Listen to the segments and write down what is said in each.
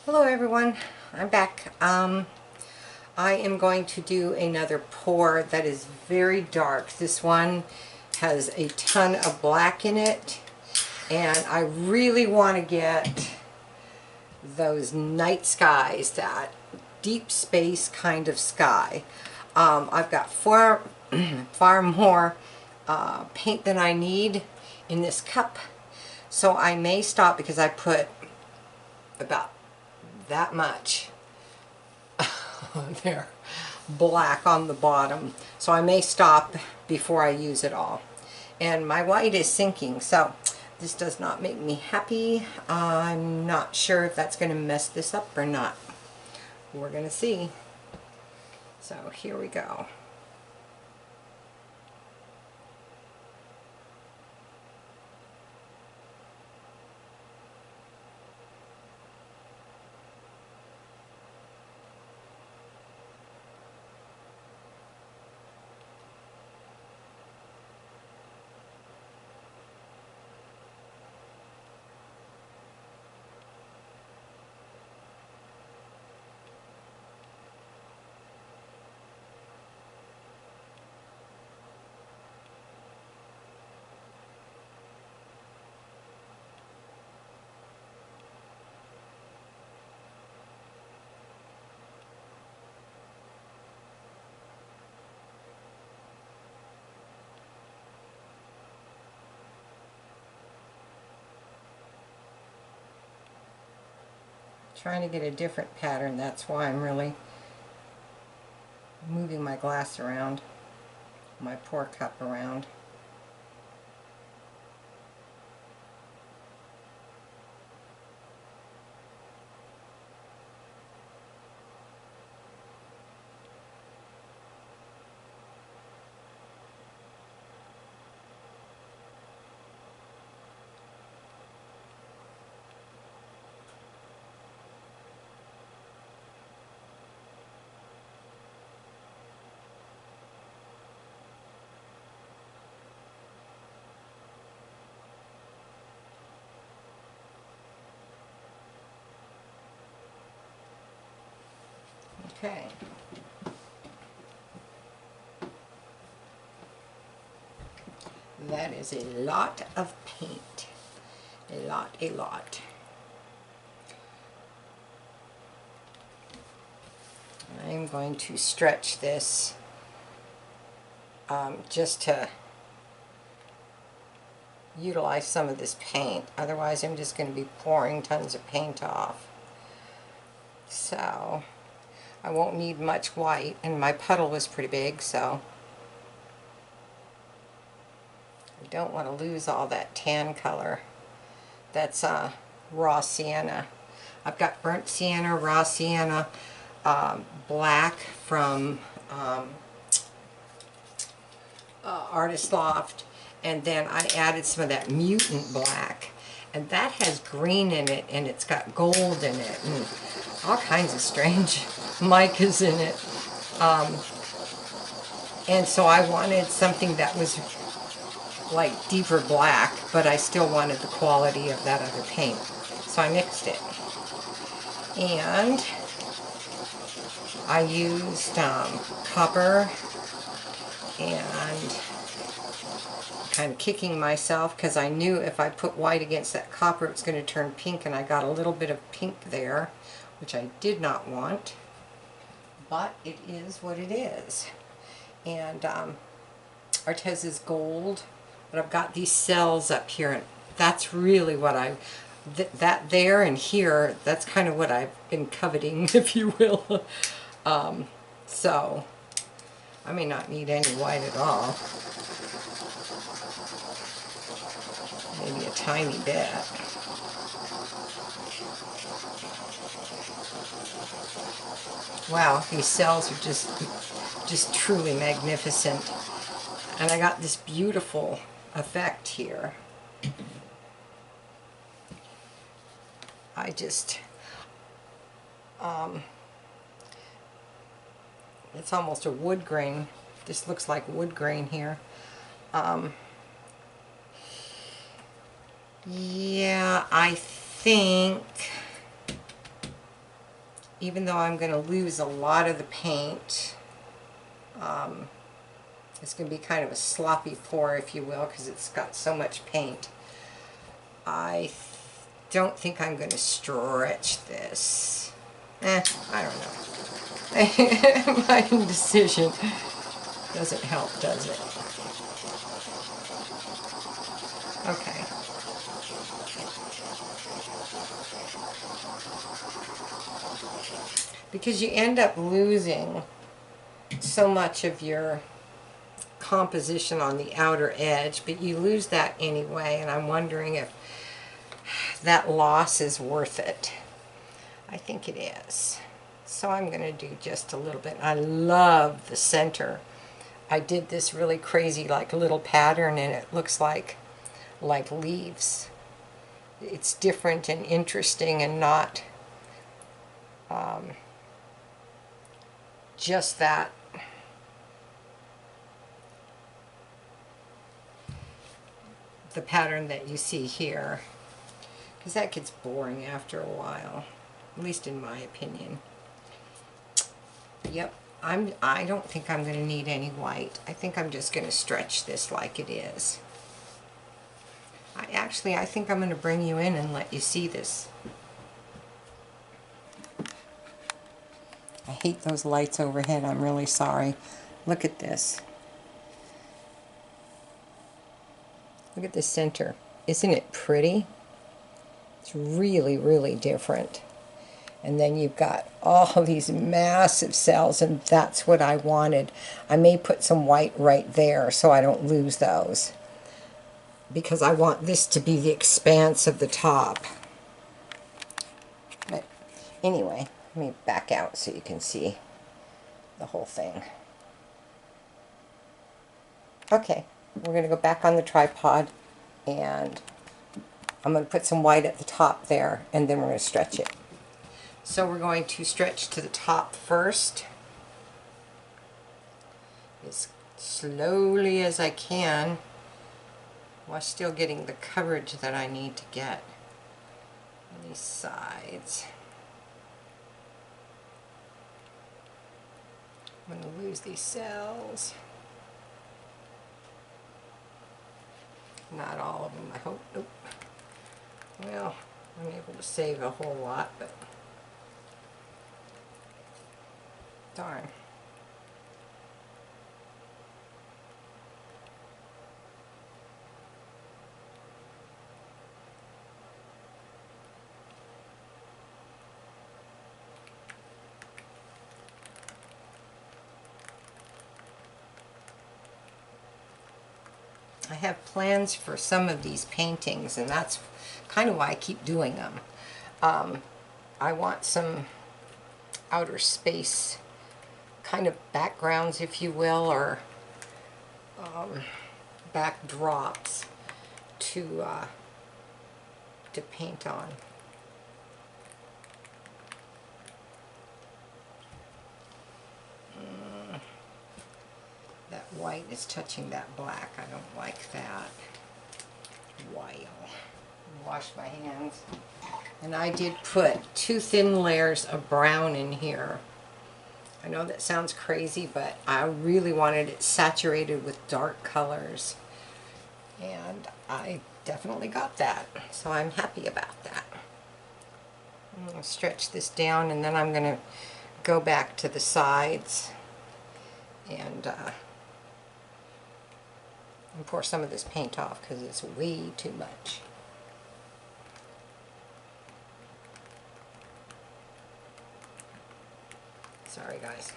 Hello everyone, I'm back. I am going to do another pour that is very dark. This one has a ton of black in it, and I really want to get those night skies, that deep space kind of sky. I've got far more paint than I need in this cup, so I may stop because I put about that much there black on the bottom, so I may stop before I use it all. And my white is sinking, so this does not make me happy. I'm not sure if that's going to mess this up or not. We're going to see. So here we go. Trying to get a different pattern, that's why I'm really moving my glass around, my pour cup around. Okay. That is a lot of paint. A lot. I'm going to stretch this just to utilize some of this paint. Otherwise, I'm just going to be pouring tons of paint off. So, I won't need much white, and my puddle was pretty big, so I don't want to lose all that tan color. That's raw sienna. I've got burnt sienna, raw sienna, black from Artist Loft, and then I added some of that mutant black, and that has green in it, and it's got gold in it, and all kinds of strange micas in it. And so I wanted something that was like deeper black, but I still wanted the quality of that other paint. So I mixed it. And I used copper, and kind of kicking myself because I knew if I put white against that copper it's going to turn pink, and I got a little bit of pink there, which I did not want, but it is what it is. And Artez is gold, but I've got these cells up here, and that's really what that there and here, that's kind of what I've been coveting, if you will. So I may not need any white at all. Maybe a tiny bit. Wow, these cells are just truly magnificent. And I got this beautiful effect here. I just, it's almost a wood grain. This looks like wood grain here. Yeah, I think even though I'm going to lose a lot of the paint, it's going to be kind of a sloppy pour, if you will, because it's got so much paint. I don't think I'm going to stretch this. I don't know. My indecision doesn't help, does it? Okay. Because you end up losing so much of your composition on the outer edge, but you lose that anyway, and I'm wondering if that loss is worth it. I think it is. So I'm going to do just a little bit. I love the center. I did this really crazy like little pattern, and it looks like leaves. It's different and interesting and not just that the pattern that you see here, because that gets boring after a while, at least in my opinion. Yep, I don't think I'm going to need any white. I think I'm just going to stretch this like it is. I think I'm going to bring you in and let you see this. I hate those lights overhead. I'm really sorry. Look at this. Look at the center. Isn't it pretty? It's really, really different. And then you've got all these massive cells, and that's what I wanted. I may put some white right there so I don't lose those, because I want this to be the expanse of the top. But anyway, let me back out so you can see the whole thing. Okay, we're going to go back on the tripod, and I'm going to put some white at the top there, and then we're going to stretch it. So we're going to stretch to the top first, as slowly as I can, while still getting the coverage that I need to get on these sides. I'm going to lose these cells. Not all of them, I hope. Nope. Well, I'm able to save a whole lot, but darn. I have plans for some of these paintings, and that's kind of why I keep doing them. I want some outer space kind of backgrounds, if you will, or backdrops to paint on. That white is touching that black. I don't like that. While wash my hands. And I did put 2 thin layers of brown in here. I know that sounds crazy, but I really wanted it saturated with dark colors, and I definitely got that, so I'm happy about that. I'm going to stretch this down, and then I'm going to go back to the sides and pour some of this paint off because it's way too much. Sorry guys.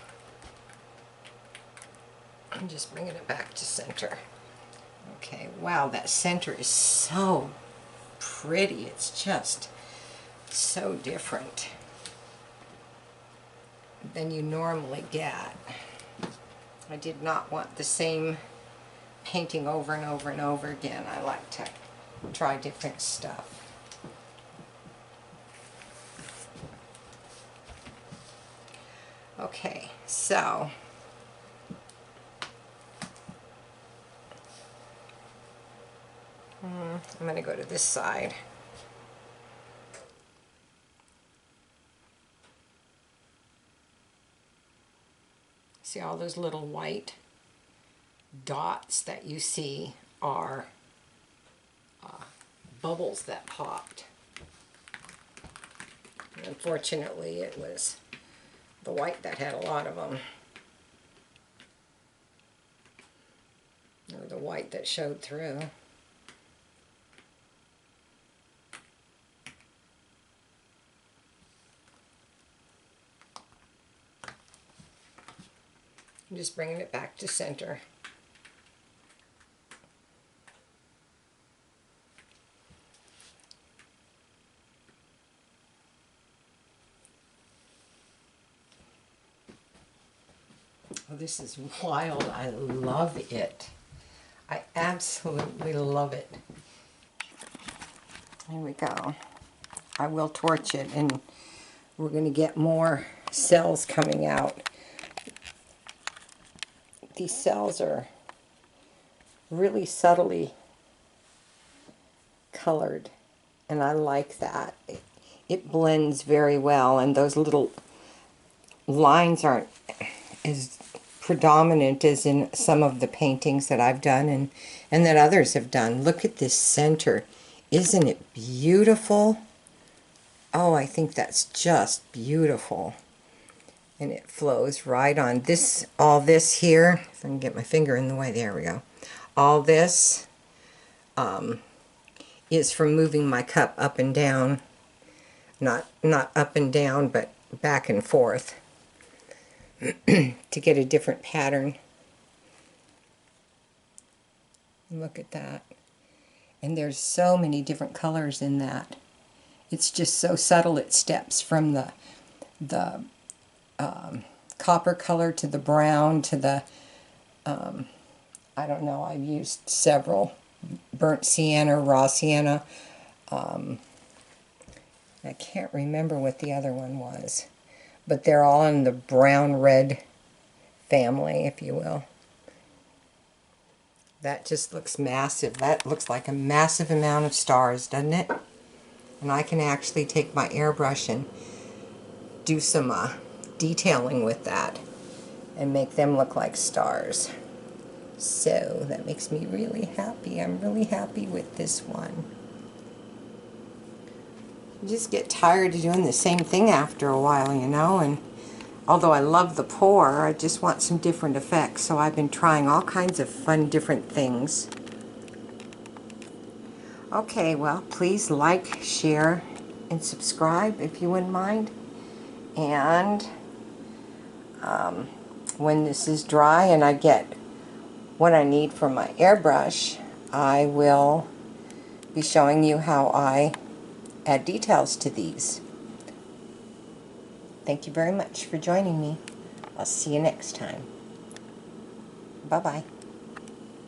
I'm just bringing it back to center. Okay, wow, that center is so pretty. It's just so different than you normally get. I did not want the same painting over and over and over again. I like to try different stuff. Okay, so I'm going to go to this side. See all those little white dots that you see are bubbles that popped. Unfortunately, it was the white that had a lot of them. Or the white that showed through. I'm just bringing it back to center. Oh, this is wild. I love it. I absolutely love it. Here we go. I will torch it and we're going to get more cells coming out. These cells are really subtly colored and I like that. It blends very well and those little lines aren't as predominant as in some of the paintings that I've done and that others have done. Look at this center. Isn't it beautiful? Oh, I think that's just beautiful. And it flows right on. This, all this here, if I can get my finger in the way, there we go. All this is from moving my cup up and down. Not up and down, but back and forth to get a different pattern. Look at that. And there's so many different colors in that. It's just so subtle. It steps from the copper color to the brown to the, I don't know, I've used several. Burnt sienna, raw sienna. I can't remember what the other one was. But they're all in the brown-red family, if you will. That just looks massive. That looks like a massive amount of stars, doesn't it? And I can actually take my airbrush and do some detailing with that and make them look like stars. So that makes me really happy. I'm really happy with this one. You just get tired of doing the same thing after a while, you know, and although I love the pour, I just want some different effects, so I've been trying all kinds of fun different things. Okay, well, please like, share, and subscribe if you wouldn't mind. And when this is dry and I get what I need for my airbrush, I will be showing you how I add details to these. Thank you very much for joining me. I'll see you next time. Bye-bye.